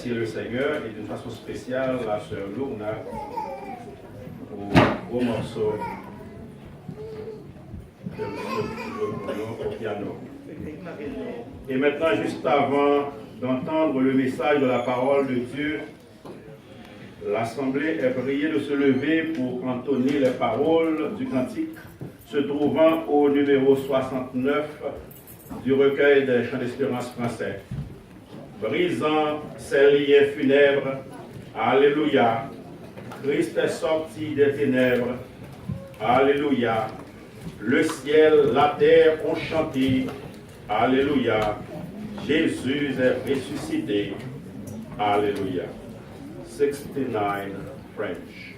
remercier le Seigneur et d'une façon spéciale la sœur Luna pour gros morceau que nous au piano. Et maintenant, juste avant d'entendre le message de la parole de Dieu, l'Assemblée est priée de se lever pour entonner les paroles du cantique se trouvant au numéro 69 du recueil des chants d'espérance français. Brisant ces liens funèbres, Alléluia, Christ est sorti des ténèbres, Alléluia, le ciel, la terre ont chanté, Alléluia, Jésus est ressuscité, Alléluia. 69 French.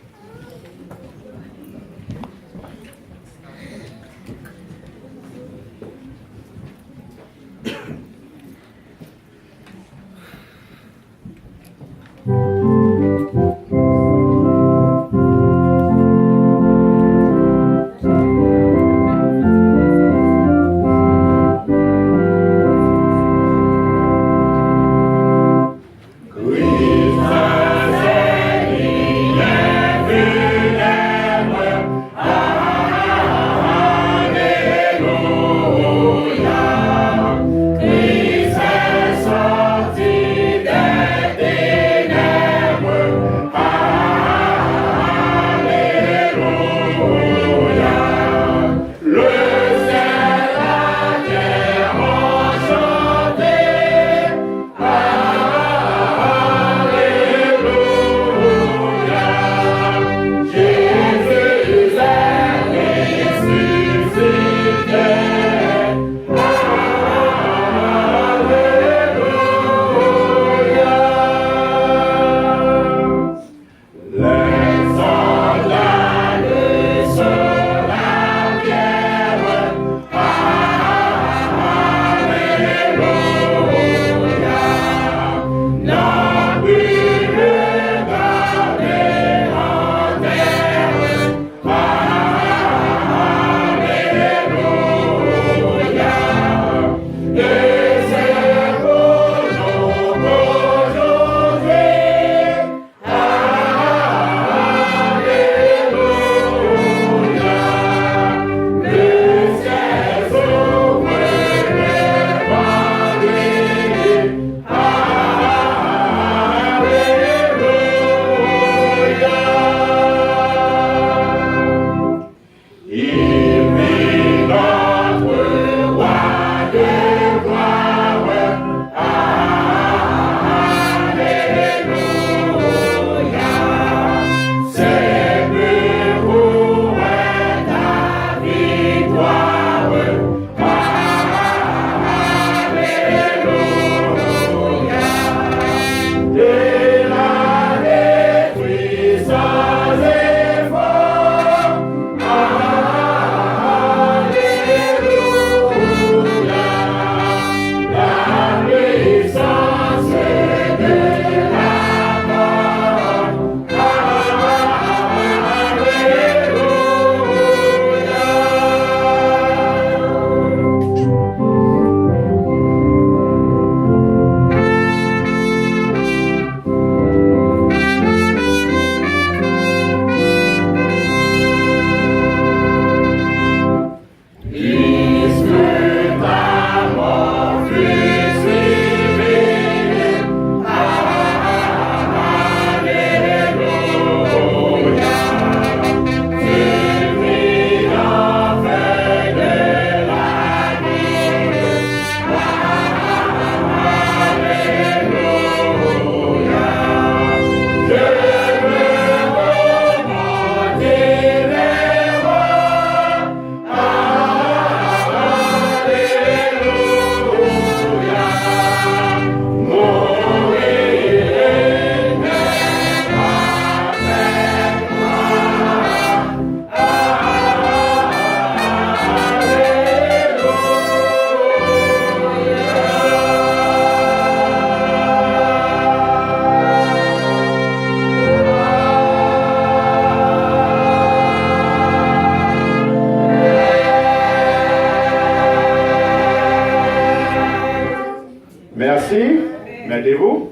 Merci. Mettez-vous.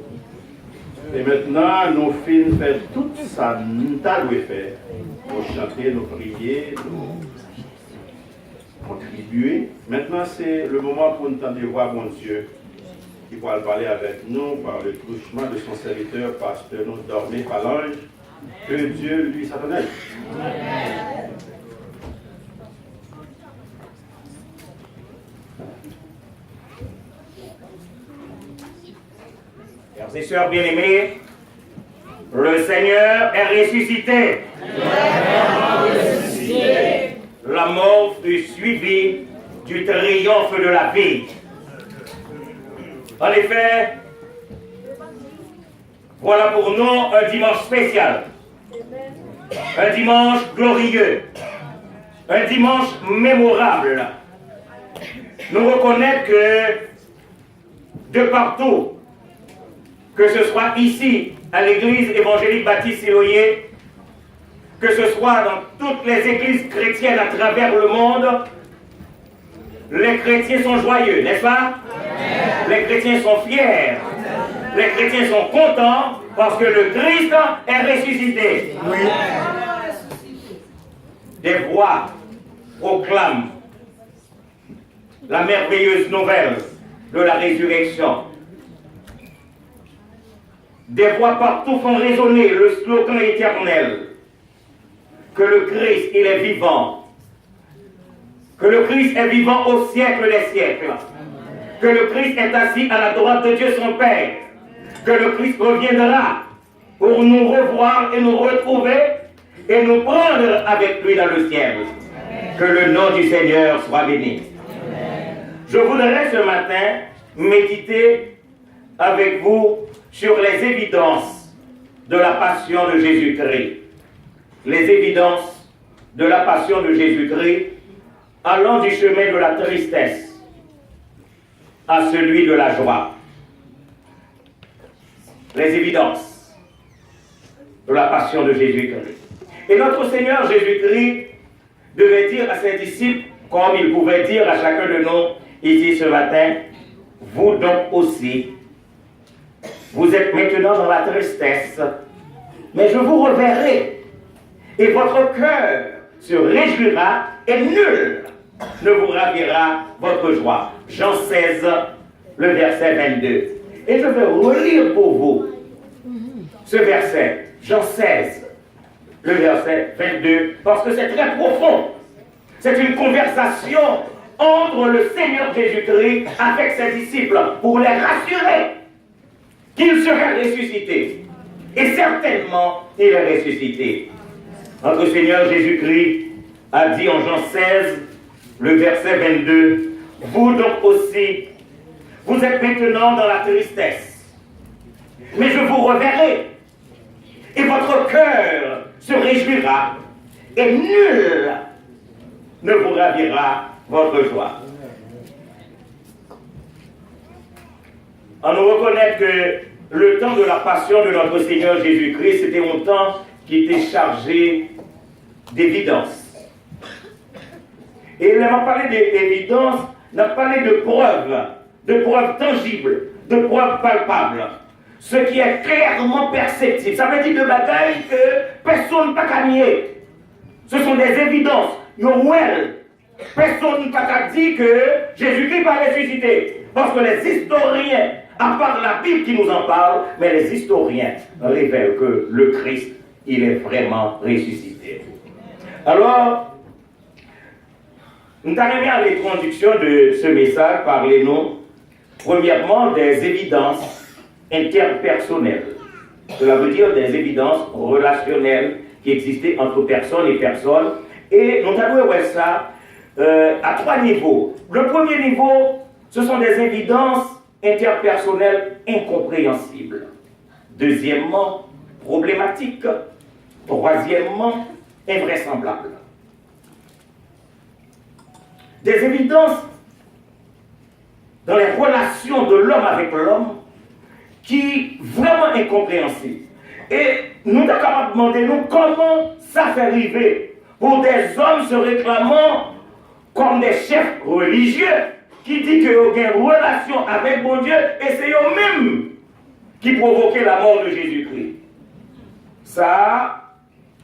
Et maintenant, nous finissons faire tout ça, nous avons fait. Nous chanter, nous prier, nous contribuer. Maintenant, c'est le moment pour nous entendre voir mon Dieu qui pourra parler avec nous par le touchement de son serviteur, parce que nous dormons par l'ange. Que Dieu lui s'attendait. Frères et sœurs bien-aimés, le Seigneur est ressuscité. La mort fut suivie du triomphe de la vie. En effet, voilà pour nous un dimanche spécial, un dimanche glorieux, un dimanche mémorable. Nous reconnaissons que de partout, que ce soit ici, à l'église évangélique Baptiste Siloé, que ce soit dans toutes les églises chrétiennes à travers le monde, les chrétiens sont joyeux, n'est-ce pas? Les chrétiens sont fiers. Les chrétiens sont contents parce que le Christ est ressuscité. Oui. Des voix proclament la merveilleuse nouvelle de la résurrection. Des voix partout font résonner le slogan éternel que le Christ, il est vivant. Que le Christ est vivant au siècle des siècles. Que le Christ est assis à la droite de Dieu son Père. Que le Christ reviendra pour nous revoir et nous retrouver et nous prendre avec lui dans le ciel. Que le nom du Seigneur soit béni. Je voudrais ce matin méditer avec vous sur les évidences de la passion de Jésus-Christ. Les évidences de la passion de Jésus-Christ allant du chemin de la tristesse à celui de la joie. Les évidences de la passion de Jésus-Christ. Et notre Seigneur Jésus-Christ devait dire à ses disciples, comme il pouvait dire à chacun de nous ici ce matin, vous donc aussi, vous êtes maintenant dans la tristesse, mais je vous reverrai, et votre cœur se réjouira, et nul ne vous ravira votre joie. Jean 16, le verset 22. Et je vais relire pour vous ce verset, Jean 16, le verset 22, parce que c'est très profond. C'est une conversation entre le Seigneur Jésus-Christ avec ses disciples pour les rassurer qu'il serait ressuscité. Et certainement, il est ressuscité. Notre Seigneur Jésus-Christ a dit en Jean 16, le verset 22, vous donc aussi, vous êtes maintenant dans la tristesse, mais je vous reverrai, et votre cœur se réjouira, et nul ne vous ravira votre joie. On nous reconnaît que le temps de la passion de notre Seigneur Jésus-Christ, c'était un temps qui était chargé d'évidence. Et il n'a pas parlé d'évidence, il a parlé de preuves tangibles, de preuves palpables. Ce qui est clairement perceptible. Ça veut dire de bagailles que personne ne peut pas nier. Ce sont des évidences. Personne ne peut pas dire que Jésus-Christ va ressusciter. Parce que les historiens, à part la Bible qui nous en parle, mais les historiens révèlent que le Christ, il est vraiment ressuscité. Alors, nous allons bien à l'introduction de ce message, parlez-nous, premièrement, des évidences interpersonnelles. Cela veut dire des évidences relationnelles qui existaient entre personnes et personnes. Et nous allons voir ça à trois niveaux. Le premier niveau, ce sont des évidences interpersonnelles incompréhensibles. Deuxièmement, problématiques. Troisièmement, invraisemblables. Des évidences dans les relations de l'homme avec l'homme qui vraiment incompréhensibles. Et nous sommes capables de demander nous comment ça fait arriver pour des hommes se réclamant comme des chefs religieux qui disent qu'ils ont une relation avec bon Dieu et c'est eux-mêmes qui provoquait la mort de Jésus-Christ. Ça,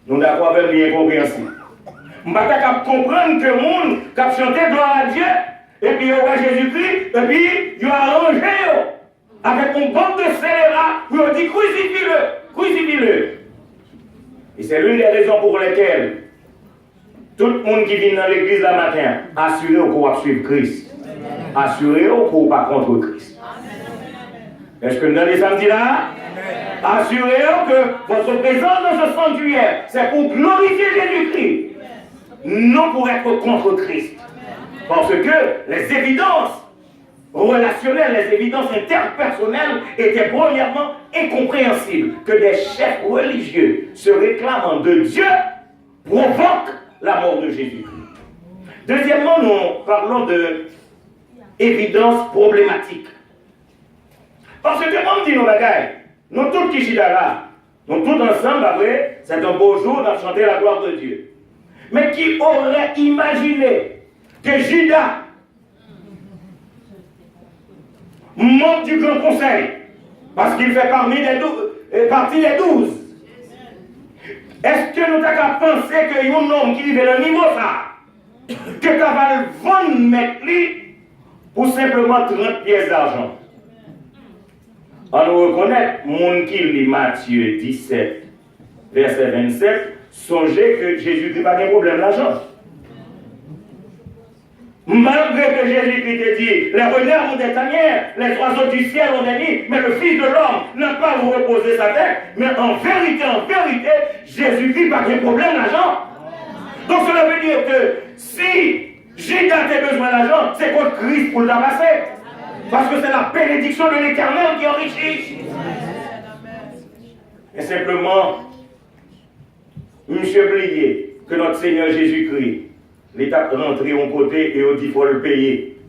nous avons avec lui incompréhensible. Je ne peux pas comprendre que le monde qui a chanté gloire à Dieu, et puis il y a Jésus-Christ, et puis il a arrangé avec une bande de scélérats, puis on dit crucifie-le, crucifie-le. Et c'est l'une des raisons pour lesquelles tout le monde qui vient dans l'église la matin, assurez-vous qu'on va suivre Christ. Assurez-vous qu'on ne va pas contre Christ. Est-ce que nous allons samedi là? Assurez-vous que votre présence dans ce sanctuaire, c'est pour glorifier Jésus-Christ, non pour être contre Christ. Parce que les évidences relationnelles, les évidences interpersonnelles étaient premièrement incompréhensibles. Que des chefs religieux se réclamant de Dieu provoquent la mort de Jésus-Christ. Deuxièmement, nous parlons de évidence problématique. Parce que on dit nos bagailles, nous tous qui sommes là, nous tous ensemble, après, c'est un beau jour de chanter la gloire de Dieu. Mais qui aurait imaginé que Judas, membre du Grand Conseil, parce qu'il fait partie des 12, est-ce que nous avons pensé qu'il y a un homme qui vivait le niveau ça, que tu vas le vendre, mettre lui, pour simplement 30 pièces d'argent? On nous reconnaît, mon qui lit Matthieu 17, verset 27, songez que Jésus-Christ n'a pas de problème d'argent. Malgré que Jésus-Christ ait dit, les renards ont des tanières, les oiseaux du ciel ont des nids, mais le Fils de l'homme n'a pas à vous reposer sa tête. Mais en vérité, Jésus-Christ n'a pas de problème d'argent. Donc cela veut dire que si Judas a besoin d'argent, c'est contre Christ pour le tabasser. Parce que c'est la bénédiction de l'Éternel qui enrichit. Et simplement, monsieur oublié que notre Seigneur Jésus-Christ, l'État rentré en côté et on dit qu'il faut le payer.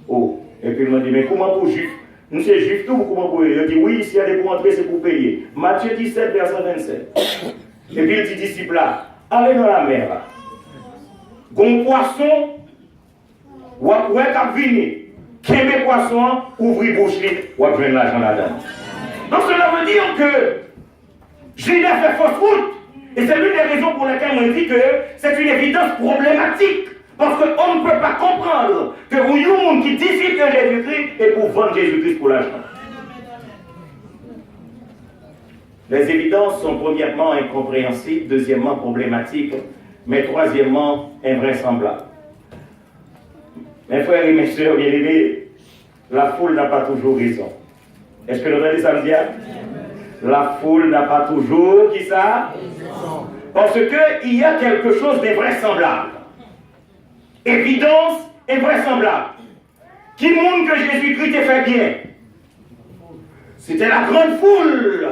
Oh, et puis il m'a dit, mais comment pour juif? Nous sommes juifs tout, comment pour payer? Il dit, oui, si elle est pour entrer, c'est pour payer. Matthieu 17, verset 27. Et puis il dit, disciples là, allez dans la mer. Gon poisson, ou après qu'à venir. Qu'aimer poisson, ouvrir bouche, ou à joindre l'argent là-dedans. Donc cela veut dire que Judas fait fausse route. Et c'est l'une des raisons pour lesquelles on dit que c'est une évidence problématique. Parce qu'on ne peut pas comprendre que vous y a un monde qui disciple Jésus-Christ et pour vendre Jésus-Christ pour l'argent. Les évidences sont premièrement incompréhensibles, deuxièmement problématiques, mais troisièmement invraisemblables. Mes frères et mes soeurs bien-aimés, la foule n'a pas toujours raison. Est-ce que nous allons samedi? La foule n'a pas toujours, qui ça? Parce qu'il y a quelque chose d'invraisemblable. Évidence invraisemblable. Qui montre que Jésus-Christ t'a fait bien? C'était la grande foule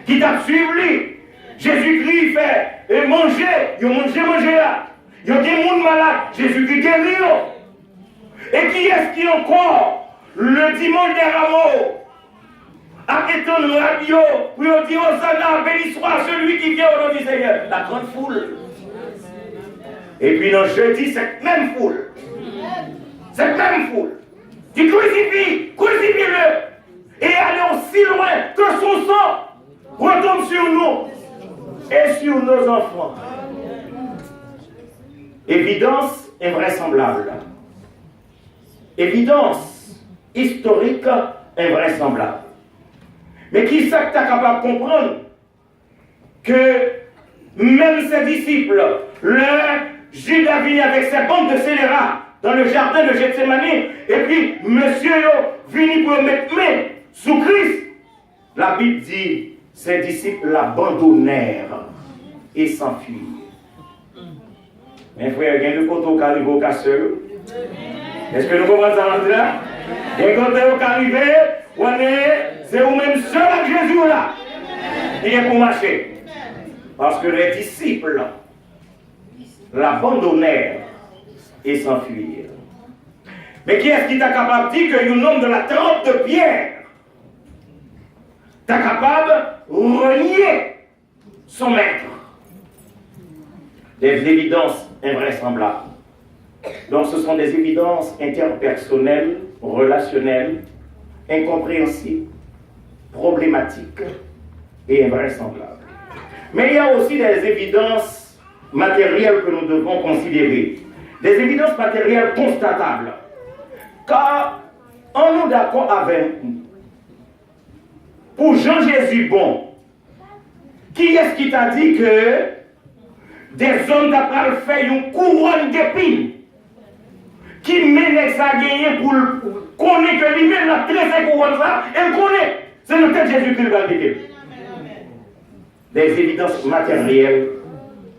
qui t'a suivi. Jésus-Christ fait manger, il a mangé là. Il y a des gens malades, Jésus-Christ guérit. Et qui est-ce qui encore, le dimanche des rameaux, a étonné radio, pour dire Hosanna, béni soit celui qui vient au nom du Seigneur? La grande foule. Et puis le jeudi, cette même foule, qui crucifie-le, et allait aussi loin que son sang retombe sur nous et sur nos enfants. Évidence invraisemblable. Évidence historique invraisemblable. Mais qui est-ce qui est capable de comprendre que même ses disciples, Judas vient avec ses bandes de scélérats dans le jardin de Gethsemane, et puis monsieur vient pour mettre main sous Christ. La Bible dit, ses disciples l'abandonnèrent et s'enfuirent. Mes frères, il y a deux côtés qui arrivent au casseur. Est-ce que nous comprenons ça là? Il y a deux côtés qui arrivent, c'est vous-même seul avec Jésus là. Il est pour marcher. Parce que les disciples l'abandonnèrent et s'enfuirent. Mais qui est-ce qui t'a capable de dire que un homme de la trempe de Pierre t'a capable de renier son maître? Des évidences invraisemblables. Donc ce sont des évidences interpersonnelles, relationnelles, incompréhensibles. problématique et invraisemblable. Mais il y a aussi des évidences matérielles que nous devons considérer. Des évidences matérielles constatables. Car, en nous d'accord avec nous, pour Jean-Jésus bon, qui est-ce qui t'a dit que des hommes d'après fait une couronne d'épines qui mène ça gagner pour connaître que lui-même la tressé couronne ça, elle connaît. C'est le tête Jésus-Christ qui va dire. Des évidences matérielles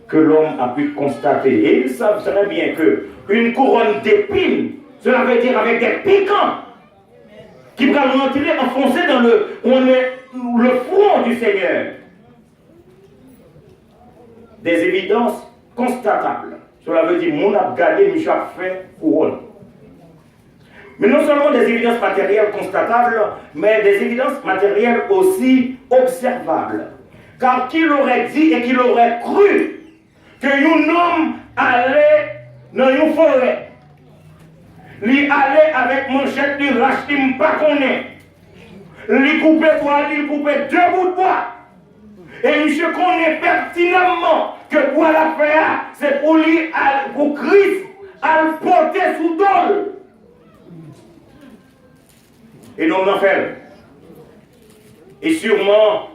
que l'homme a pu constater. Et ils savent très bien que une couronne d'épines, cela veut dire avec des piquants, qui va rentrer enfoncé dans le front du Seigneur. Des évidences constatables. Cela veut dire mon a gardé, monsieur a fait couronne. Mais non seulement des évidences matérielles constatables, mais des évidences matérielles aussi observables. Car qui l'aurait dit et qui l'aurait cru que un homme allait dans une forêt, lui allait avec manchette, lui racheter, pas connaît, lui couper bois, lui couper 2 bouts de bois. Et monsieur connaît pertinemment que bois la faire, c'est pour lui, pour Christ, à le porter sous dol. Et non, n'en fait. Et sûrement,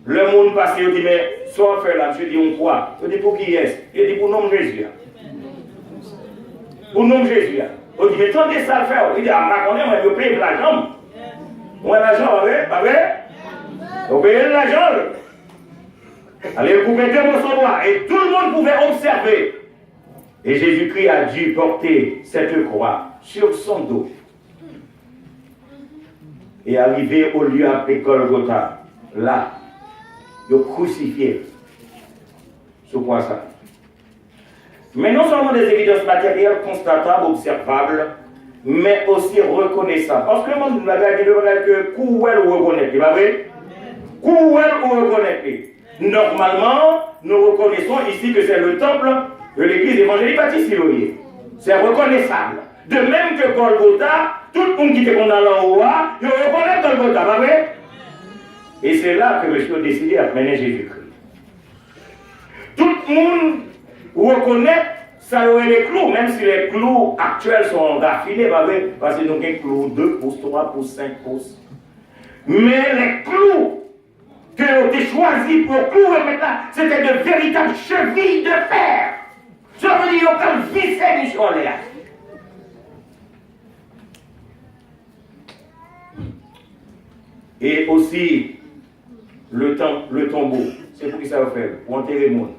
le monde passé, il dit, mais soit fait là, je dis, on quoi? Je dis, pour qui est-ce? Je dis, pour nom Jésus. Pour nom Jésus. On dit, mais tendez ça le faire. Il dit, ah, ma connaît, moi, je paye l'argent. Moi, l'argent, pas vrai? Vous payez l'argent. Allez, vous pouvez 2 morceaux de bois. Et tout le monde pouvait observer. Et Jésus-Christ a dû porter cette croix sur son dos. Et arrivé au lieu appelé Golgotha, là, il a crucifié. Sur quoi ça? Mais non seulement des évidences matérielles constatables, observables, mais aussi reconnaissables. Parce que le monde nous avait dit que couelle ou reconnaître, pas vrai? Couelle ou reconnaître. Normalement, nous reconnaissons ici que c'est le temple de l'église évangélique baptiste Siloé. C'est reconnaissable. De même que Golgotha, tout le monde qui était condamné en haut, il reconnaît Golgotha, pas vrai? Et c'est là que je suis décidé à mener Jésus-Christ. Tout le monde reconnaît ça aurait les clous, même si les clous actuels sont raffinés, pas vrai? Parce que nous avons des clous 2 pouces, 3 pouces, 5 pouces. Mais les clous que ont été choisis pour clouer maintenant, c'était de véritables chevilles de fer. Ça veut dire qu'on vissait sur l'air. Et aussi, le tombeau, c'est pour qui ça va faire? Pour enterrer le monde.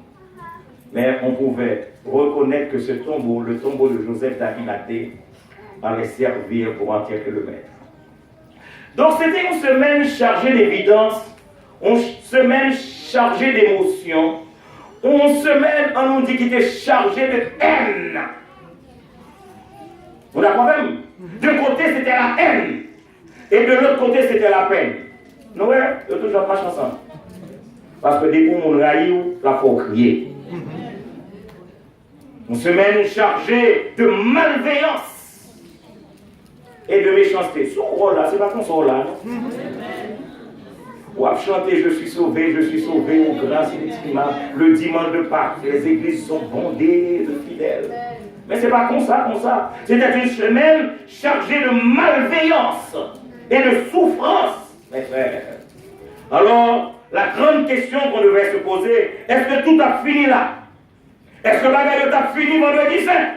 Mais on pouvait reconnaître que ce tombeau, le tombeau de Joseph d'Arimathée, allait servir pour enterrer le maître. Donc c'était une semaine chargée d'évidence, une semaine chargée d'émotions, une semaine, on nous dit qu'il était chargée de haine. Vous d'accord même? D'un côté c'était la haine, et de l'autre côté c'était la peine. Nous, ils toujours pas ensemble. Parce que dès qu'on raille, la faut crier. Une semaine chargée de malveillance et de méchanceté. Ce rôle-là, c'est pas qu'on soit là. Ou à chanter je suis sauvé, aux grâces inestimables. Le dimanche de Pâques, les églises sont bondées de fidèles. Mais c'est pas comme ça. C'était une semaine chargée de malveillance et de souffrance, mes frères. Alors, la grande question qu'on devait se poser, est-ce que tout a fini là? Est-ce que bagaille a fini vendredi saint?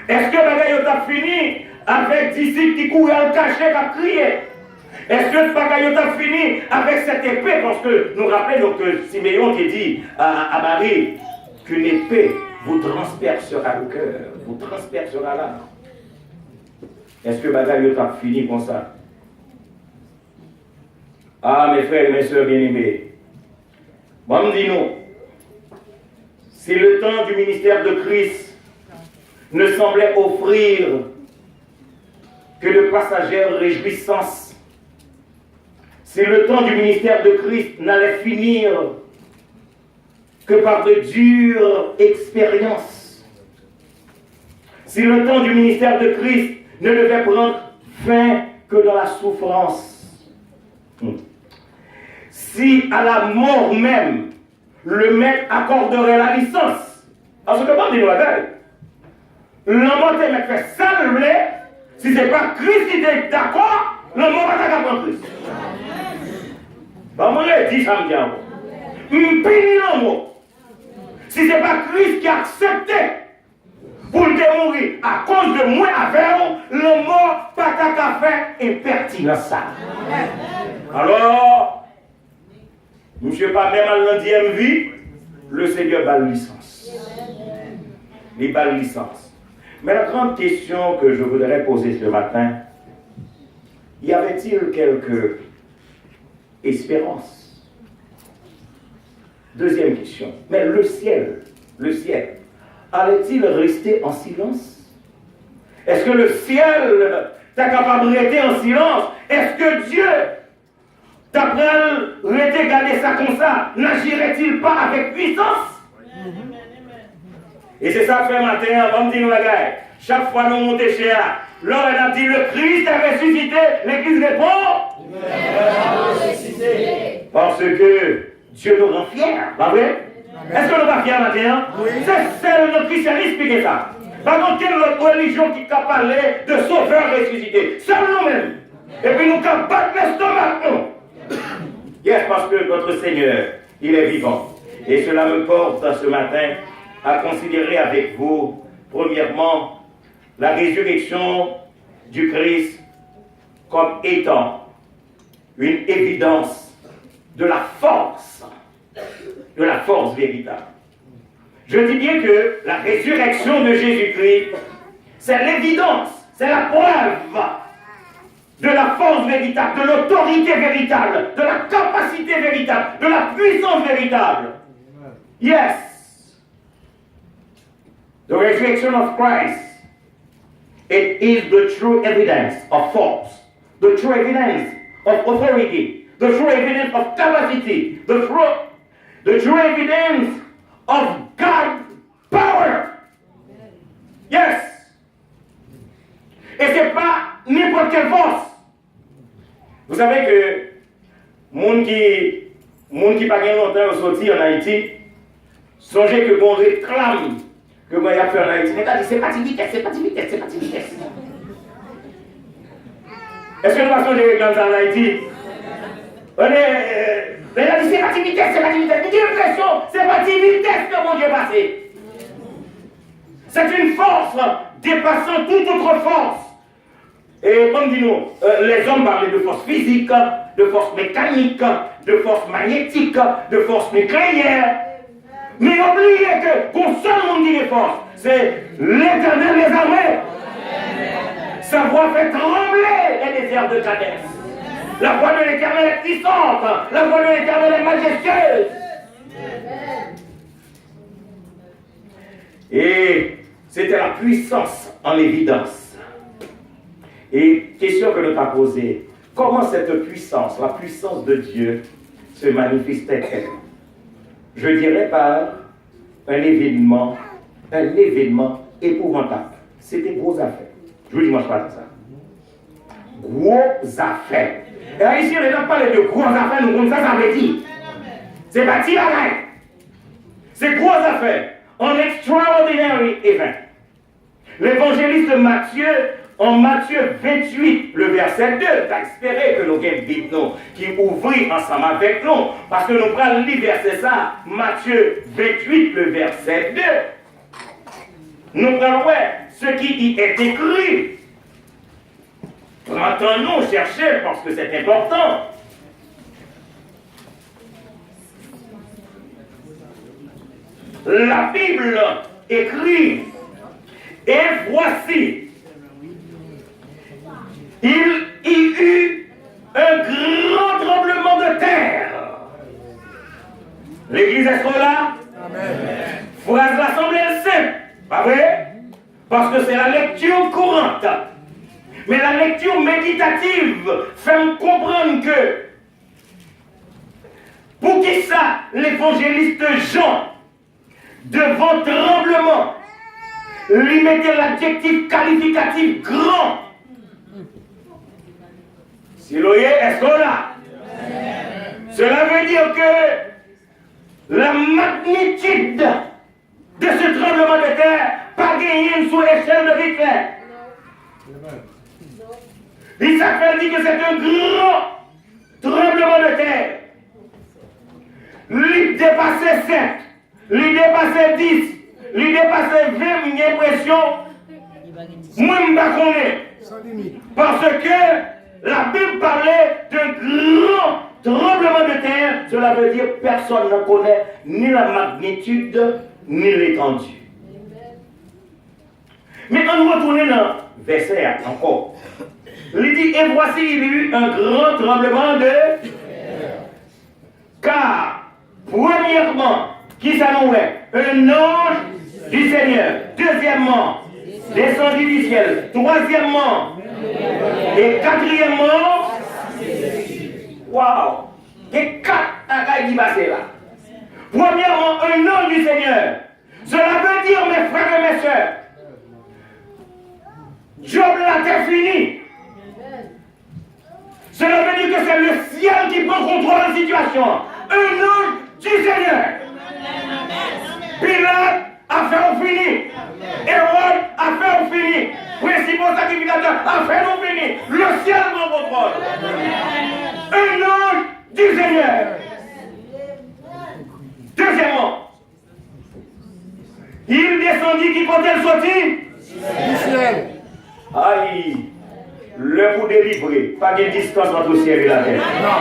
Est-ce que bagaille a fini avec disciples qui courent à le cacher, à crier? Est-ce que bagaille a fini avec cette épée? Parce que nous rappelons que Siméon qui dit à Marie qu'une épée vous transpercera le cœur, vous transpercera l'âme. Est-ce que bagaille a fini comme ça? Ah, mes frères et mes soeurs bien-aimés, bon, dis-nous, si le temps du ministère de Christ ne semblait offrir que de passagères réjouissances, si le temps du ministère de Christ n'allait finir que par de dures expériences, si le temps du ministère de Christ ne devait prendre fin que dans la souffrance, si à la mort même, le maître accorderait la licence. Parce que comme dit nous, l'homme te fait ça le blé, si ce n'est pas Christ qui est d'accord, l'homme va pas prendre Christ. Bah, moi, je dis ça, me dit encore. M'pini l'homme. Si ce n'est pas Christ qui a accepté pour le mourir à cause de moi avec l'homme pas qu'à faire impertinent ça. Alors, monsieur pas même à la 10e vie, le Seigneur bat licence. Il bat licence. Mais la grande question que je voudrais poser ce matin, y avait-il quelque espérance? Deuxième question. Mais le ciel, allait-il rester en silence? Est-ce que le ciel t'a capable de rester en silence? Est-ce que Dieu, d'après rester garder ça comme ça, n'agirait-il pas avec puissance? Et c'est ça que fait matin, on me dit nous regarde, chaque fois nous montons chez là, l'homme a dit le Christ est ressuscité, l'Église répond. Il est ressuscité. Parce que Dieu nous rend fiers, pas vrai? Est-ce que nous pas fiers matin? Oui. C'est celle de notre christianisme qui fait ça. Par contre, quelle autre religion qui a parlé de sauveur ressuscité? Seul nous-mêmes. Et puis nous avons battu l'estomac, nous. Yes, parce que notre Seigneur, il est vivant. Et cela me porte ce matin à considérer avec vous, premièrement, la résurrection du Christ comme étant une évidence de la force véritable. Je dis bien que la résurrection de Jésus-Christ, c'est l'évidence, c'est la preuve de la force véritable, de l'autorité véritable, de la capacité véritable, de la puissance véritable. Yes. The resurrection of Christ, it is the true evidence of force, the true evidence of authority, the true evidence of capacity, the true evidence of God's power. Yes. Et ce n'est pas n'importe quelle force. Vous savez que monde qui pas gagné longtemps sorti en Haïti, songez que qu'on réclame que moi, il a fait en Haïti. Mais dit, c'est pas de vitesse, c'est pas de vitesse, c'est pas de vitesse. Est-ce que nous passons des réclames en Haïti? On est. Mais il a dit, c'est pas de vitesse, c'est pas de vitesse. J'ai l'impression, c'est pas de vitesse que mon Dieu est passé. C'est une force dépassant toute autre force. Et comme dit-nous, les hommes parlaient de force physique, de force mécanique, de force magnétique, de force nucléaire. Mais n'oubliez que qu'on seul monde qui est force, c'est l'Éternel des armées. Sa voix fait trembler les déserts de Kadès. La voix de l'Éternel est puissante, la voix de l'Éternel est majestueuse. Et c'était la puissance en évidence. Et question que nous avons posée, comment cette puissance, la puissance de Dieu, se manifestait-elle? Je dirais par un événement épouvantable. C'était gros affaires. Je vous dis, moi, je parle de ça. Gros affaires. Et là, ici, on n'a pas parlé de gros affaires, nous, comme ça veut dire. C'est pas tirage. C'est gros affaires. Un extraordinary event. L'évangéliste Matthieu, en Matthieu 28, le verset 2, t'as espéré que nous ayons une Bible qui ouvre ensemble avec nous, parce que nous prenons le verset ça, Matthieu 28, le verset 2. Nous prenons ce qui y est écrit. Prenons-nous chercher parce que c'est important. La Bible écrit, et voici, il y eut un grand tremblement de terre. L'église est là? Amen. Phrase l'assemblée est simple, pas vrai? Parce que c'est la lecture courante. Mais la lecture méditative fait me comprendre que pour qui ça, l'évangéliste Jean, devant tremblement, lui mettait l'adjectif qualificatif grand. Si l'oye est là. Cela veut dire que la magnitude de ce tremblement de terre pas gagné sous l'échelle de Richter. Isaac dit que c'est un grand tremblement de terre. Lui dépassait 5, lui dépassait 10, lui dépassait 20, j'ai l'impression, moi je ne connais pas. Parce que la Bible parlait d'un grand tremblement de terre, cela veut dire que personne ne connaît ni la magnitude, ni l'étendue. Mais quand nous retournons dans le verset encore, il dit, et voici il y eut un grand tremblement de terre. Car, premièrement, qui s'annonçait? Un ange du Seigneur. Deuxièmement, descendu du ciel. Troisièmement, et quatrièmement, waouh! Et 4 à qui passent là. Premièrement, un ange du Seigneur. Cela veut dire, mes frères et mes sœurs, Job la terre finie. Cela veut dire que c'est le ciel qui prend contrôle de la situation. Un ange du Seigneur. Pilate a fait au fini. Hérode a fait au fini. Principal sacrificateur a fait au fini. Le ciel prend contrôle. Un ange du Seigneur. Deuxièmement, il descendit qui comptait le sortir du ciel. Aïe, le pour délivrer, pas de distance entre le ciel et la terre. Non.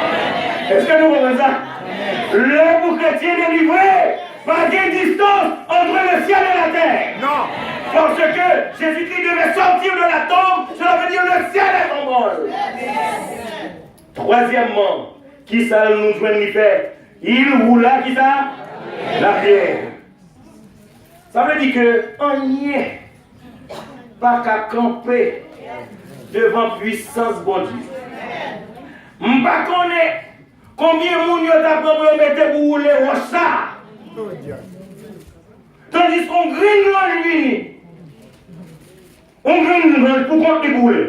Est-ce que nous comprenons ça? Le pour chrétien délivré, pas de distance entre le ciel et la terre. Non. Parce que Jésus-Christ devait sortir de la tombe, cela veut dire le ciel est en vol. Troisièmement, qui ça nous joint de faire? Il roula, qui ça? La pierre. Ça veut dire que on n'y est pas qu'à camper devant puissance bon Dieu. Je ne sais pas combien de gens ont mettre pour rouler au ça. Tandis qu'on grine l'ange vini. On grine l'ange pour compter bouler.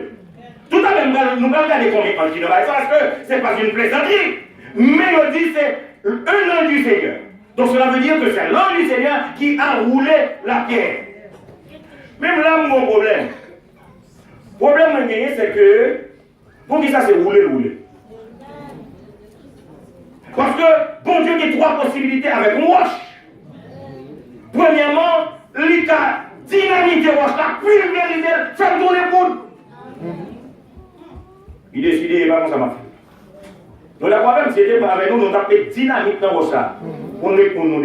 Tout à l'heure, nous allons regarder combien de gens parce que ce n'est pas une plaisanterie. Mais on dit c'est un ange du Seigneur. Donc cela veut dire que c'est l'ange du Seigneur qui a roulé la pierre. Même là, mon problème. Le problème c'est que, pour qui ça c'est rouler. Parce que, bon Dieu, il y a 3 possibilités avec une roche. Premièrement, il a dynamité roche, la pulvérisé, fait tourner poudre. Il décide, il va comme ça, ma fille. Donc la problème, c'était avec nous, nous avons fait dynamite dans roche là. On est pour nous.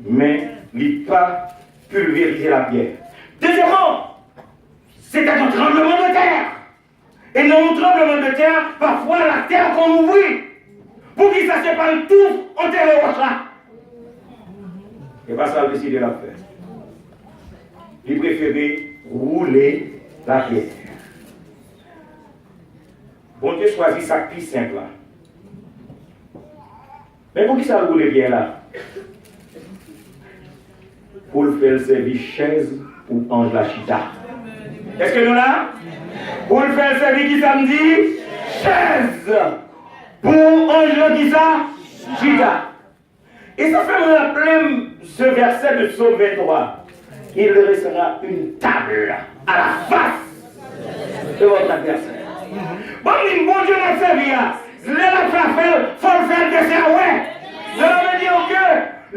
Mais, il n'a pas pulvérisé la pierre. Deuxièmement, c'est un tremblement de terre. Et dans un tremblement de terre, parfois la terre qu'on ouvrit. Pour qu'il ça se parle tout en terre et roche là. Et pas ça, décider de la faire. Il préférait rouler la pierre. Bon Dieu choisit ça plus simple là. Mais pour qui ça roule la pierre là? Pour le faire servir chaise ou ange la chita. Est-ce que nous là? Pour le faire servir qui samedi? Chaise. Pour ange qui ça? Chita. Et ça fait me rappeler ce verset de Psaume 23. Il restera une table à la face de votre adversaire. Bon Dieu n'a servi à. Il faut le faire dessert, ouais. Ça veut dire que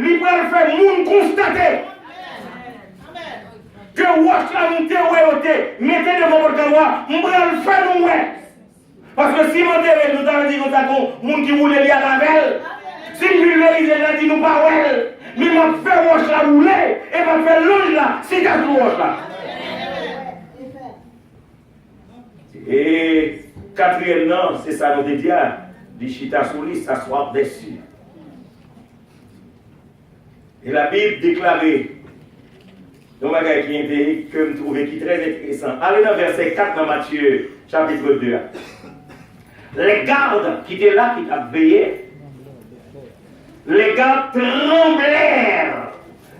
il va le faire moun constater. Que wash la montée ouais, mettez devant votre caméra, on va le faire nous ouais. Parce que si mon terrain nous avons dit que nous avons moun qui roule les à la belle, si nous pulvérisons, il a dit nous pas ouais. Mais m'a fait wash la rouler et m'a fait l'ange là, si t'as tout wash là. Et quatrièmement, c'est ça nous dit, des chita souris, s'asseoir dessus. Et la Bible déclarait, donc bagage qui est que je trouve qui est très intéressant. Allez dans verset 4 dans Matthieu, chapitre 2. Les gardes qui étaient là, qui ont veillé, les gardes tremblèrent.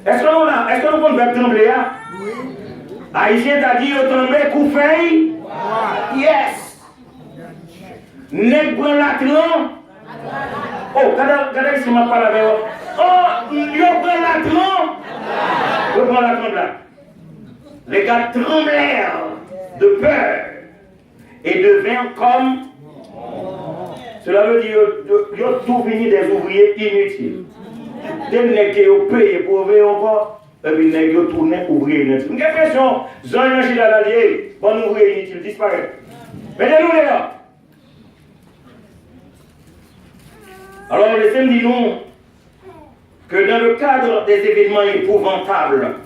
Est-ce que nous pouvons trembler? Oui. Haïtien t'a dit, trembler, coup feuille? Yes. Nèg prend latran. Oh, regardez ici, ma parole avec vous. Oh, yo prend latran. Yo prend latran là. Les gars tremblèrent de peur et devinrent comme. Cela veut dire qu'ils ont tout fini des ouvriers inutiles. Des nègres qui ont payé pour ouvrir encore, et puis les nègres qui ont tourné ouvrier inutile. Une question, Jean-Yves Chida l'a dit, bon ouvrier inutile disparaît. Mettez-nous les gars. Alors laissez-moi dire nous que dans le cadre des événements épouvantables,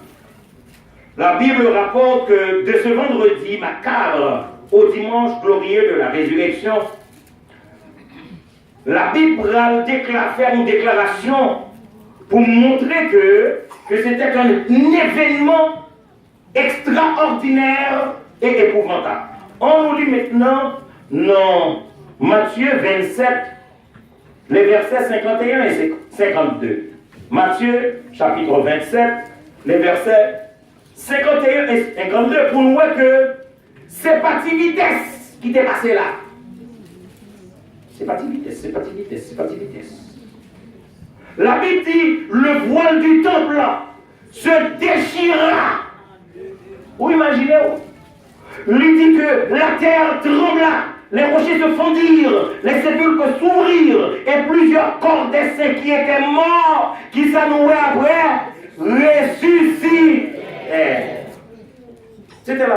la Bible rapporte que de ce vendredi macabre au dimanche glorieux de la résurrection, la Bible fait une déclaration pour montrer que c'était un événement extraordinaire et épouvantable. On nous lit maintenant dans Matthieu 27, les versets 51 et 52. Matthieu chapitre 27, les versets 51 et 52, pour nous voir que c'est pas de vitesse qui t'est passé là. C'est pas de vitesse, c'est pas de vitesse, c'est pas de vitesse. La Bible dit, le voile du temple se déchira. Vous imaginez-vous? Il dit que la terre trembla, les rochers se fondirent, les sépulcres s'ouvrirent, et plusieurs corps des saints qui étaient morts, qui s'annouaient après, ressuscitèrent. C'était la